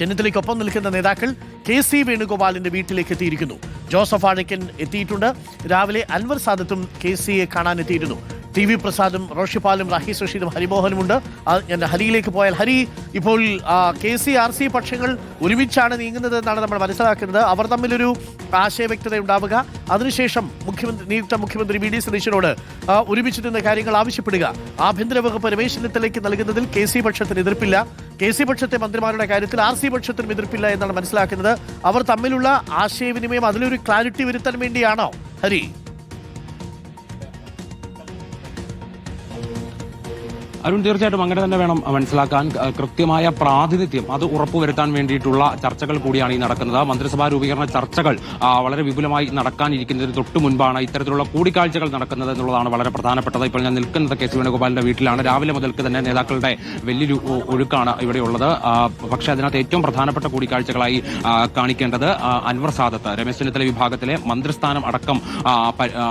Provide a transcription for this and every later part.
ചെന്നിത്തലയ്ക്കൊപ്പം നിൽക്കുന്ന നേതാക്കൾ കെ.സി. വേണുഗോപാലിന്റെ വീട്ടിലേക്ക് എത്തിയിരിക്കുന്നു. ജോസഫ് വാഴക്കൻ എത്തിയിട്ടുണ്ട്. രാവിലെ അൻവർ സാദത്തും കെ.സിയെ കാണാൻ എത്തിയിരുന്നു. ടി.വി. പ്രസാദും റോഷിപ്പാലും റാഹീസ് റഷീദും ഹരിമോഹനുമുണ്ട്. ഞാൻ ഹരിയിലേക്ക് പോയാൽ, ഹരി, ഇപ്പോൾ കെ.സി. ആർ.സി. പക്ഷങ്ങൾ ഒരുമിച്ചാണ് നീങ്ങുന്നത് എന്നാണ് നമ്മൾ മനസ്സിലാക്കുന്നത്. അവർ തമ്മിലൊരു ആശയവ്യക്തത ഉണ്ടാവുക, അതിനുശേഷം നിയുക്ത മുഖ്യമന്ത്രി വി.ഡി. സതീശനോട് ഒരുമിച്ച് നിന്ന് കാര്യങ്ങൾ ആവശ്യപ്പെടുക. ആഭ്യന്തര വകുപ്പ് രമേശ് ചെന്നിത്തലയ്ക്ക് നൽകുന്നതിൽ കെ.സി. പക്ഷത്തിന് എതിർപ്പില്ല. കെ.സി. പക്ഷത്തെ മന്ത്രിമാരുടെ കാര്യത്തിൽ ആർ.സി. പക്ഷത്തിനും എതിർപ്പില്ല എന്നാണ് മനസ്സിലാക്കുന്നത്. അവർ തമ്മിലുള്ള ആശയവിനിമയം അതിലൊരു ക്ലാരിറ്റി വരുത്താൻ വേണ്ടിയാണോ, ഹരി? അരുൺ, തീർച്ചയായിട്ടും അങ്ങനെ തന്നെ വേണം മനസ്സിലാക്കാൻ. കൃത്യമായ പ്രാതിനിധ്യം അത് ഉറപ്പുവരുത്താൻ വേണ്ടിയിട്ടുള്ള ചർച്ചകൾ കൂടിയാണ് ഈ നടക്കുന്നത്. മന്ത്രിസഭാ രൂപീകരണ ചർച്ചകൾ വളരെ വിപുലമായി നടക്കാനിരിക്കുന്നതിന് തൊട്ടു മുൻപാണ് ഇത്തരത്തിലുള്ള കൂടിക്കാഴ്ചകൾ നടക്കുന്നത് എന്നുള്ളതാണ് വളരെ പ്രധാനപ്പെട്ടത്. ഇപ്പോൾ ഞാൻ നിൽക്കുന്നത് കെ.സി. വേണുഗോപാലിന്റെ വീട്ടിലാണ്. രാവിലെ മുതൽക്ക് തന്നെ നേതാക്കളുടെ വലിയൊരു ഒഴുക്കാണ് ഇവിടെയുള്ളത്. പക്ഷേ അതിനകത്ത് ഏറ്റവും പ്രധാനപ്പെട്ട കൂടിക്കാഴ്ചകളായി കാണിക്കേണ്ടത് അൻവർ സാദത്ത്, രമേശ് ചെന്നിത്തല വിഭാഗത്തിലെ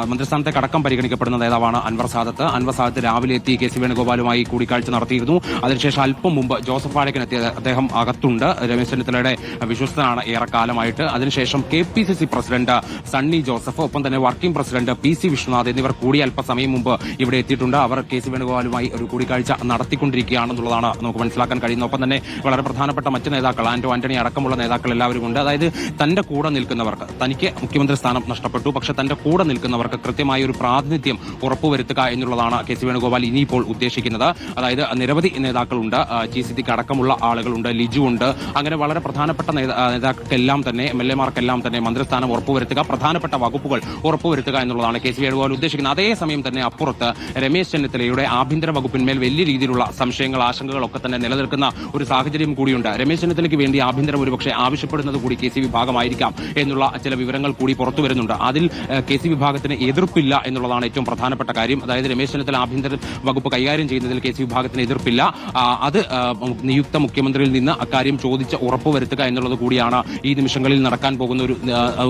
മന്ത്രിസ്ഥാനത്തേക്ക് അടക്കം പരിഗണിക്കപ്പെടുന്ന നേതാവാണ് അൻവർ സാദത്ത്. അൻവർ സാദത്ത് രാവിലെ എത്തി കെ.സി. വേണുഗോപാലുമായി കൂടിക്കാഴ്ച നടത്തിയിരുന്നു. അതിനുശേഷം അല്പം മുമ്പ് ജോസഫ് വാഴക്കൻ എത്തിയത്, അദ്ദേഹം അകത്തുണ്ട്. രമേശ് ചെന്നിത്തലയുടെ വിശ്വസ്തനാണ് ഏറെക്കാലമായിട്ട്. അതിനുശേഷം കെ.പി.സി.സി. പ്രസിഡന്റ് സണ്ണി ജോസഫ്, ഒപ്പം തന്നെ വർക്കിംഗ് പ്രസിഡന്റ് പി.സി. വിശ്വനാഥ് എന്നിവർ കൂടി അല്പസമയം മുമ്പ് ഇവിടെ എത്തിയിട്ടുണ്ട്. അവർ കെ.സി. വേണുഗോപാലുമായി ഒരു കൂടിക്കാഴ്ച നടത്തിക്കൊണ്ടിരിക്കുകയാണെന്നുള്ളതാണ് നമുക്ക് മനസ്സിലാക്കാൻ കഴിയുന്നത്. ഒപ്പം തന്നെ വളരെ പ്രധാനപ്പെട്ട മറ്റ് നേതാക്കൾ, ആന്റണി അടക്കമുള്ള നേതാക്കൾ എല്ലാവരും ഉണ്ട്. അതായത് തന്റെ കൂടെ നിൽക്കുന്നവർക്ക്, തനിക്ക് മുഖ്യമന്ത്രി സ്ഥാനം നഷ്ടപ്പെട്ടു, പക്ഷെ തന്റെ കൂടെ നിൽക്കുന്നവർക്ക് കൃത്യമായ ഒരു പ്രാതിനിധ്യം ഉറപ്പുവരുത്തുക എന്നുള്ളതാണ് കെ.സി. വേണുഗോപാൽ ഇനിയിപ്പോൾ ഉദ്ദേശിക്കുന്നത്. അതായത് നിരവധി നേതാക്കളുണ്ട്, ടി.സിക്ക് അടക്കമുള്ള ആളുകളുണ്ട്, ലിജു ഉണ്ട്. അങ്ങനെ വളരെ പ്രധാനപ്പെട്ട നേതാക്കൾക്കെല്ലാം തന്നെ, എം.എൽ.എമാർക്കെല്ലാം തന്നെ മന്ത്രിസ്ഥാനം ഉറപ്പുവരുത്തുക, പ്രധാനപ്പെട്ട വകുപ്പുകൾ ഉറപ്പുവരുത്തുക എന്നുള്ളതാണ് കെ.സി. വേണുഗോപാൽ ഉദ്ദേശിക്കുന്നത്. അതേസമയം തന്നെ അപ്പുറത്ത് രമേശ് ചെന്നിത്തലയുടെ ആഭ്യന്തര വകുപ്പിന്മേൽ വലിയ രീതിയിലുള്ള സംശയങ്ങൾ, ആശങ്കകളൊക്കെ തന്നെ നിലനിൽക്കുന്ന ഒരു സാഹചര്യം കൂടിയുണ്ട്. രമേശ് ചെന്നിത്തലയ്ക്ക് വേണ്ടി ആഭ്യന്തരം ഒരുപക്ഷെ ആവശ്യപ്പെടുന്നത് കൂടി കെ.സി. വിഭാഗമായിരിക്കാം എന്നുള്ള ചില വിവരങ്ങൾ കൂടി പുറത്തു വരുന്നുണ്ട്. അതിൽ കെ.സി. വിഭാഗത്തിന് എതിർപ്പില്ല എന്നുള്ളതാണ് ഏറ്റവും പ്രധാനപ്പെട്ട കാര്യം. അതായത് രമേശ് ചെന്നിത്തല ആഭ്യന്തര വകുപ്പ് കൈകാര്യം ചെയ്യുന്നതിൽ കെ.സി. വിഭാഗത്തിന് എതിർപ്പില്ല. അത് നിയുക്ത മുഖ്യമന്ത്രിയിൽ നിന്ന് അക്കാര്യം ചോദിച്ച് ഉറപ്പുവരുത്തുക എന്നുള്ളത് കൂടിയാണ് ഈ നിമിഷങ്ങളിൽ നടക്കാൻ പോകുന്ന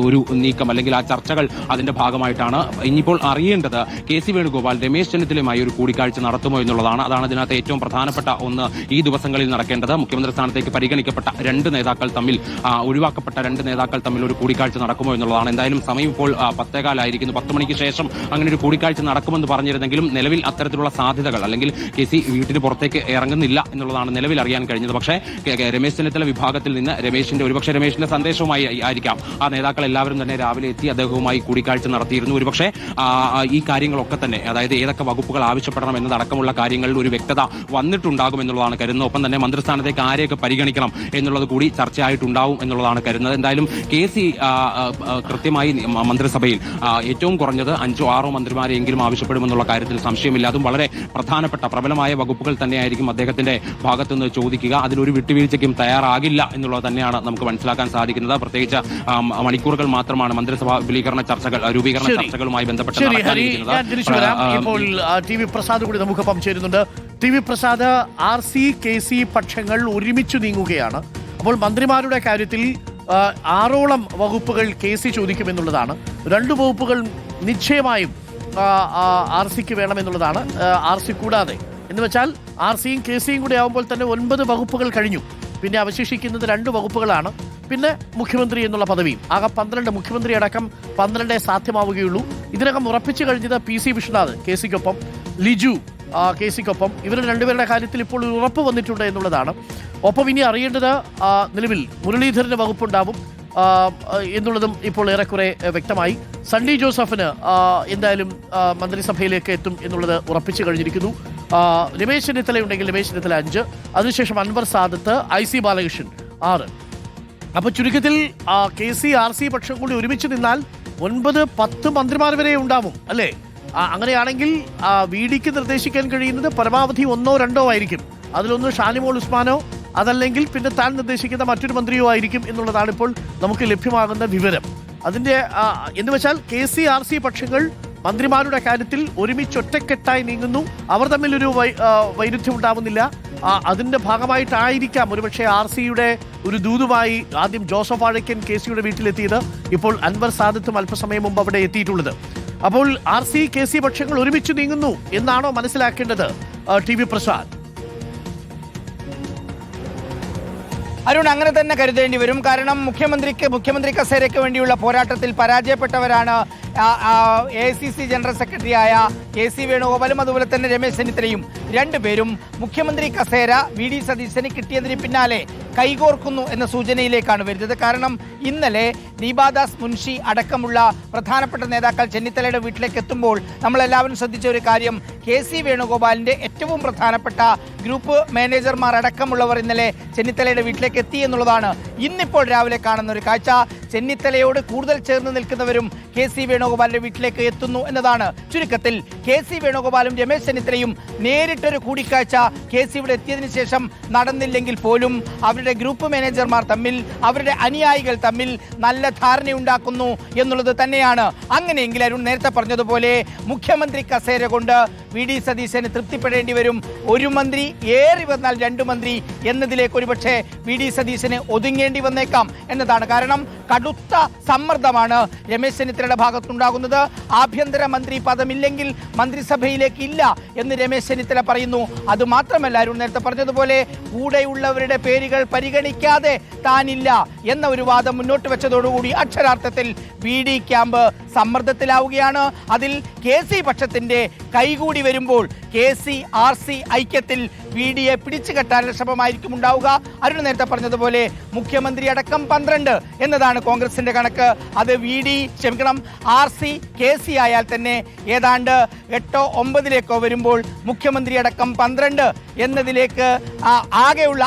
ഒരു നീക്കം, അല്ലെങ്കിൽ ആ ചർച്ചകൾ അതിന്റെ ഭാഗമായിട്ടാണ്. ഇനിയിപ്പോൾ അറിയേണ്ടത് കെ.സി. വേണുഗോപാൽ രമേശ് ചെന്നിത്തലയുമായി ഒരു കൂടിക്കാഴ്ച നടത്തുമോ എന്നുള്ളതാണ്. അതാണ് ഇതിനകത്ത് ഏറ്റവും പ്രധാനപ്പെട്ട ഒന്ന് ഈ ദിവസങ്ങളിൽ നടക്കേണ്ടത്. മുഖ്യമന്ത്രി സ്ഥാനത്തേക്ക് പരിഗണിക്കപ്പെട്ട ഒഴിവാക്കപ്പെട്ട രണ്ട് നേതാക്കൾ തമ്മിൽ ഒരു കൂടിക്കാഴ്ച നടക്കുമോ എന്നുള്ളതാണ്. എന്തായാലും സമയം ഇപ്പോൾ 10:15 10 മണിക്ക് ശേഷം അങ്ങനെ ഒരു കൂടിക്കാഴ്ച നടക്കുമെന്ന് പറഞ്ഞിരുന്നെങ്കിലും നിലവിൽ അത്തരത്തിലുള്ള സാധ്യതകൾ, അല്ലെങ്കിൽ കെ.സി. വീട്ടിന് പുറത്തേക്ക് ഇറങ്ങുന്നില്ല എന്നുള്ളതാണ് നിലവിൽ അറിയാൻ കഴിഞ്ഞത്. പക്ഷേ രമേശ് ചെന്നിത്തല വിഭാഗത്തിൽ നിന്ന് രമേശിന്റെ സന്ദേശവുമായി ആയിരിക്കാം ആ നേതാക്കൾ എല്ലാവരും തന്നെ രാവിലെ എത്തി അദ്ദേഹവുമായി കൂടിക്കാഴ്ച നടത്തിയിരുന്നു. ഒരുപക്ഷെ ഈ കാര്യങ്ങളൊക്കെ തന്നെ, അതായത് ഏതൊക്കെ വകുപ്പുകൾ ആവശ്യപ്പെടണം എന്നതടക്കമുള്ള കാര്യങ്ങളിൽ ഒരു വ്യക്തത വന്നിട്ടുണ്ടാകും എന്നുള്ളതാണ് കരുതുന്നത്. ഒപ്പം തന്നെ മന്ത്രിസ്ഥാനത്തേക്ക് ആരെയൊക്കെ പരിഗണിക്കണം എന്നുള്ളത് കൂടി ചർച്ചയായിട്ടുണ്ടാവും എന്നുള്ളതാണ് കരുതുന്നത്. എന്തായാലും കെ.സി. കൃത്യമായി മന്ത്രിസഭയിൽ ഏറ്റവും കുറഞ്ഞത് 5 or 6 മന്ത്രിമാരെയെങ്കിലും ആവശ്യപ്പെടുമെന്നുള്ള കാര്യത്തിൽ സംശയമില്ല. അതും വളരെ പ്രധാനപ്പെട്ട പ്രബലമായ വകുപ്പുകൾ തന്നെയായിരിക്കും അദ്ദേഹത്തിന്റെ ഭാഗത്തുനിന്ന് ചോദിക്കുക. അതിലൊരു വിട്ടുവീഴ്ചയ്ക്കും തയ്യാറാകില്ല എന്നുള്ളത് തന്നെയാണ് നമുക്ക് മനസ്സിലാക്കാൻ സാധിക്കുന്നത്. പ്രത്യേകിച്ച് മണിക്കൂറുകൾ മാത്രമാണ് മന്ത്രിസഭാ രൂപീകരണ ചർച്ചകളുമായി ബന്ധപ്പെട്ട് ഇപ്പോൾ ടി.വി. പ്രസാദ് കൂടി നമുക്കൊപ്പം ചേരുന്നുണ്ട്. ടി.വി. പ്രസാദ്, ആർ.സി. കെ.സി. പക്ഷങ്ങൾ ഒരുമിച്ച് നീങ്ങുകയാണ്. അപ്പോൾ മന്ത്രിമാരുടെ കാര്യത്തിൽ 6ഓളം വകുപ്പുകൾ കെ.സി. ചോദിക്കുമെന്നുള്ളതാണ്. 2 വകുപ്പുകൾ നിശ്ചയമായും ആർ.സിക്ക് വേണമെന്നുള്ളതാണ്. ആർ.സി. കൂടാതെ എന്ന് വെച്ചാൽ ആർ.സിയും കെ.സിയും കൂടി ആകുമ്പോൾ തന്നെ 9 വകുപ്പുകൾ കഴിഞ്ഞു. പിന്നെ അവശേഷിക്കുന്നത് 2 വകുപ്പുകളാണ്. പിന്നെ മുഖ്യമന്ത്രി എന്നുള്ള പദവിയും. ആകെ 12, മുഖ്യമന്ത്രി അടക്കം 12 സാധ്യമാവുകയുള്ളൂ. ഇതിനകം ഉറപ്പിച്ചു കഴിഞ്ഞത് പി.സി. വിശ്വനാഥ് കെ.സിക്കൊപ്പം, ലിജു കെ.സിക്കൊപ്പം. ഇവർ രണ്ടുപേരുടെ കാര്യത്തിൽ ഇപ്പോൾ ഉറപ്പ് വന്നിട്ടുണ്ട് എന്നുള്ളതാണ്. ഒപ്പം ഇനി അറിയേണ്ടത് നിലവിൽ മുരളീധരന് വകുപ്പുണ്ടാവും എന്നുള്ളതും ഇപ്പോൾ ഏറെക്കുറെ വ്യക്തമായി. സണ്ണി ജോസഫിന് എന്തായാലും മന്ത്രിസഭയിലേക്ക് എത്തും എന്നുള്ളത് ഉറപ്പിച്ചു കഴിഞ്ഞിരിക്കുന്നു. രമേശ് ചെന്നിത്തല ഉണ്ടെങ്കിൽ രമേശ് ചെന്നിത്തല 5, അതിനുശേഷം അൻവർ സാദത്ത്, I.C. ബാലകൃഷ്ണൻ 6. അപ്പോൾ ചുരുക്കത്തിൽ കെ.സി. ആർ.സി. പക്ഷം കൂടി ഒരുമിച്ച് നിന്നാൽ 9-10 മന്ത്രിമാർ വരെ ഉണ്ടാവും, അല്ലേ? അങ്ങനെയാണെങ്കിൽ വി.ഡിക്ക് നിർദ്ദേശിക്കാൻ കഴിയുന്നത് പരമാവധി 1 or 2 ആയിരിക്കും. അതിലൊന്ന് ഷാനിമോൾ ഉസ്മാനോ, അതല്ലെങ്കിൽ പിന്നെ താൻ നിർദ്ദേശിക്കുന്ന മറ്റൊരു മന്ത്രിയോ ആയിരിക്കും എന്നുള്ളതാണ് ഇപ്പോൾ നമുക്ക് ലഭ്യമാകുന്ന വിവരം. അതിൻ്റെ എന്ന് വെച്ചാൽ കെ.സി. ആർ.സി. പക്ഷങ്ങൾ മന്ത്രിമാരുടെ കാര്യത്തിൽ ഒരുമിച്ച് ഒറ്റക്കെട്ടായി നീങ്ങുന്നു. അവർ തമ്മിലൊരു വൈരുദ്ധ്യം ഉണ്ടാവുന്നില്ല. അതിൻ്റെ ഭാഗമായിട്ടായിരിക്കാം ഒരുപക്ഷെ ആർ.സിയുടെ ഒരു ദൂതുമായി ആദ്യം ജോസഫ് വാഴക്കൻ കെ.സിയുടെ വീട്ടിലെത്തിയത്. ഇപ്പോൾ അൻവർ സാദത്തും അല്പസമയം മുമ്പ് അവിടെ എത്തിയിട്ടുള്ളത്. അപ്പോൾ ആർ.സി. കെ.സി. പക്ഷങ്ങൾ ഒരുമിച്ച് നീങ്ങുന്നു എന്നാണോ മനസ്സിലാക്കേണ്ടത്, ടി.വി. പ്രസാദ്? അരുൺ, അങ്ങനെ തന്നെ കരുതേണ്ടി വരും. കാരണം മുഖ്യമന്ത്രി കസേരയ്ക്ക് വേണ്ടിയുള്ള പോരാട്ടത്തിൽ പരാജയപ്പെട്ടവരാണ് AICC ജനറൽ സെക്രട്ടറിയായ KC വേണുഗോപാലും അതുപോലെ തന്നെ രമേശ് ചെന്നിത്തലയും. രണ്ടുപേരും മുഖ്യമന്ത്രി കസേര VD സതീശന് കിട്ടിയതിന് പിന്നാലെ കൈകോർക്കുന്നു എന്ന സൂചനയിലേക്കാണ് വരുന്നത്. കാരണം ഇന്നലെ ദീപാദാസ് മുൻഷി അടക്കമുള്ള പ്രധാനപ്പെട്ട നേതാക്കൾ ചെന്നിത്തലയുടെ വീട്ടിലേക്ക് എത്തുമ്പോൾ നമ്മളെല്ലാവരും ശ്രദ്ധിച്ച ഒരു കാര്യം, KC വേണുഗോപാലിന്റെ ഏറ്റവും പ്രധാനപ്പെട്ട ഗ്രൂപ്പ് മാനേജർമാർ അടക്കമുള്ളവർ ഇന്നലെ ചെന്നിത്തലയുടെ വീട്ടിലേക്ക് എത്തി എന്നുള്ളതാണ്. ഇന്നിപ്പോൾ രാവിലെ കാണുന്ന ഒരു കാഴ്ച, ചെന്നിത്തലയോട് കൂടുതൽ ചേർന്ന് നിൽക്കുന്നവരും KC വേണുഗോപാലിന്റെ വീട്ടിലേക്ക് എത്തുന്നു എന്നതാണ്. ചുരുക്കത്തിൽ KC വേണുഗോപാലും രമേശ് ചെന്നിത്തലയും നേരിട്ടൊരു കൂടിക്കാഴ്ച KC ഇവിടെ എത്തിയതിനു ശേഷം നടന്നില്ലെങ്കിൽ പോലും അവരുടെ ഗ്രൂപ്പ് മാനേജർമാർ തമ്മിൽ, അവരുടെ അനുയായികൾ തമ്മിൽ നല്ല ധാരണയുണ്ടാക്കുന്നു എന്നുള്ളത് തന്നെയാണ്. അങ്ങനെയെങ്കിൽ അരുൺ നേരത്തെ പറഞ്ഞതുപോലെ മുഖ്യമന്ത്രി കസേര കൊണ്ട് VD സതീശന് തൃപ്തിപ്പെടേണ്ടി വരും. ഒരു മന്ത്രി, ഏറി വന്നാൽ 2 മന്ത്രി എന്നതിലേക്ക് ഒരുപക്ഷെ VD സതീശന് ഒതുങ്ങേണ്ടി വന്നേക്കാം എന്നതാണ്. കാരണം കടുത്ത സമ്മർദ്ദമാണ് രമേശ് ചെന്നിത്തലയുടെ ഭാഗത്തുണ്ടാകുന്നത്. ആഭ്യന്തര മന്ത്രി പദമില്ലെങ്കിൽ മന്ത്രിസഭയിലേക്ക് ഇല്ല എന്ന് രമേശ് ചെന്നിത്തല പറയുന്നു. അതുമാത്രമല്ല, അരുൺ നേരത്തെ പറഞ്ഞതുപോലെ കൂടെയുള്ളവരുടെ പേരുകൾ പരിഗണിക്കാതെ താനില്ല എന്ന ഒരു വാദം മുന്നോട്ട് വെച്ചതോടുകൂടി അക്ഷരാർത്ഥത്തിൽ VD ക്യാമ്പ് സമ്മർദ്ദത്തിലാവുകയാണ്. അതിൽ KC പക്ഷത്തിന്റെ കൈകൂടി വരുമ്പോൾ KC RC ഐക്യത്തിൽ VDയെ പിടിച്ചു കെട്ടാനുള്ള ശ്രമമായിരിക്കും ഉണ്ടാവുക. അരുൺ നേരത്തെ പറഞ്ഞതുപോലെ മുഖ്യമന്ത്രി അടക്കം 12 എന്നതാണ് കോൺഗ്രസിന്റെ കണക്ക്. അത് RC KC ആയാൽ തന്നെ ഏതാണ്ട് 8 or 9 വരുമ്പോൾ മുഖ്യമന്ത്രി അടക്കം 12 എന്നതിലേക്ക് ആകെയുള്ള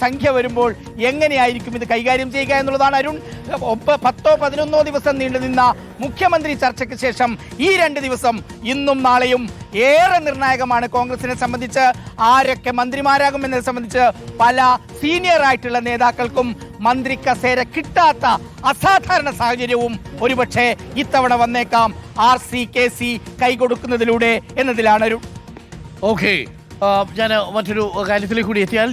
സംഖ്യ വരുമ്പോൾ എങ്ങനെയായിരിക്കും ഇത് കൈകാര്യം ചെയ്യുക എന്നുള്ളതാണ് അരുൺ. 10 or 11 ദിവസം നീണ്ടുനിന്ന മുഖ്യമന്ത്രി ചർച്ചയ്ക്ക് ശേഷം ഈ 2 ദിവസം, ഇന്നും നാളെയും ഏറെ നിർണായകമാണ് കോൺഗ്രസിനെ സംബന്ധിച്ച്. ആരൊക്കെ മന്ത്രിമാരാകും എന്നത് സംബന്ധിച്ച് പല സീനിയർ ആയിട്ടുള്ള നേതാക്കൾക്കും മന്ത്രി കസേര കിട്ടാത്ത അസാധാരണ സാഹചര്യവും ഒരുപക്ഷെ ഇത്തവണ വന്നേക്കാം RC KC കൈകൊടുക്കുന്നതിലൂടെ എന്നതിലാണ് ഒരു. ഓക്കെ, ഞാൻ മറ്റൊരു കാര്യത്തിലേക്ക് കൂടി എത്തിയാൽ